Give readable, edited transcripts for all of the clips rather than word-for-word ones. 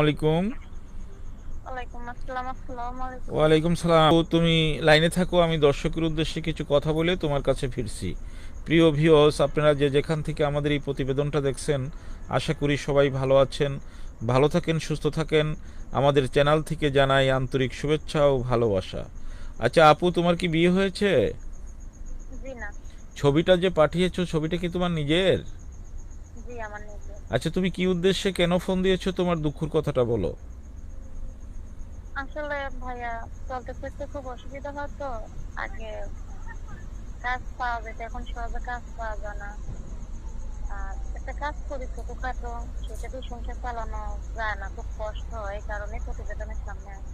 আলাইকুম। ওয়ালাইকুম আসসালাম। আসসালামু আলাইকুম। ওয়ালাইকুম সালাম। তুমি লাইনে থাকো, আমি দর্শকের উদ্দেশ্যে কিছু কথা বলে তোমার কাছে ফিরছি। প্রিয় ভিউয়ার্স, আপনারা যে যেখান থেকে আমাদের এই প্রতিবেদনটা দেখছেন, আশা করি সবাই ভালো আছেন। ভালো থাকেন, সুস্থ থাকেন। আমাদের চ্যানেল থেকে জানাই আন্তরিক শুভেচ্ছা ও ভালোবাসা। আচ্ছা আপু, তোমার কি বিয়ে হয়েছে? জি না। ছবিটা যে পাঠিয়েছো, ছবিটা কি তোমার নিজের? জি আমার নিজে। আচ্ছা, তুমি কি উদ্দেশ্যে কেন ফোন দিয়েছো, তোমার দুঃখের কথাটা বলো। আসলে ভাইয়া, চলতে ফিরতে খুব অসুবিধা হয় তো। আগে কাজ পাওয়া যেত, এখন সহজে কাজ পাওয়া যায় না। আর একটা কাজ করি ছোটখাটো, সেটা দিয়ে সংসার চালানো যায় না, খুব কষ্ট হয়। এই কারণে প্রতিবেদনের সামনে আসি।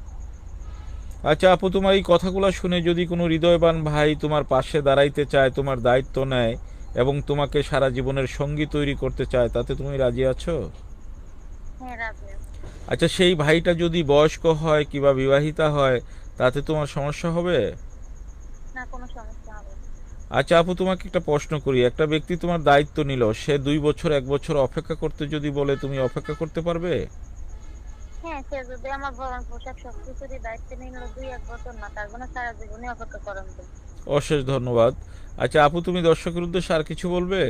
আচ্ছা আপু, তোমার এই কথাগুলো শুনে যদি কোনো হৃদয়বান ভাই তোমার পাশে দাঁড়াইতে চায়, তোমার দায়িত্ব নেয় এবং তোমাকে সারা জীবনের সঙ্গী তৈরি করতে চায়, তাতে তুমি রাজি আছো? হ্যাঁ, রাজি আছি। আচ্ছা, সেই ভাইটা যদি বয়স্ক হয় কিংবা বিবাহিতা হয়, তাতে তোমার সমস্যা হবে? না, কোনো সমস্যা হবে না। আচ্ছা আপু, তোমাকে একটা প্রশ্ন করি। একটা ব্যক্তি তোমার দায়িত্ব নিল, সে 2 বছর 1 বছর অপেক্ষা করতে যদি বলে, তুমি অপেক্ষা করতে পারবে? হ্যাঁ, সে যদি আমার ভরণ পোশাক সবকিছুরই দায়িত্ব নিল 2-1 বছর না, তার জন্য সারা জীবনই অপেক্ষা করেন তো। অশেষ ধন্যবাদ। আচ্ছা আপু, তুমি দর্শকের উদ্দেশ্যে আর কিছু বলবে?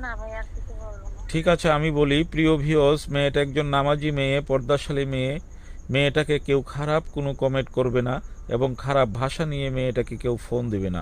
না ভাই, আর কিছু বলবো না। ঠিক আছে, আমি বলি। প্রিয় ভিউয়ার্স, মেয়েটা একজন নামাজি মেয়ে, পর্দাশালী মেয়ে। মেয়েটাকে কেউ খারাপ কোনো কমেন্ট করবে না এবং খারাপ ভাষা নিয়ে মেয়েটাকে কেউ ফোন দেবে না।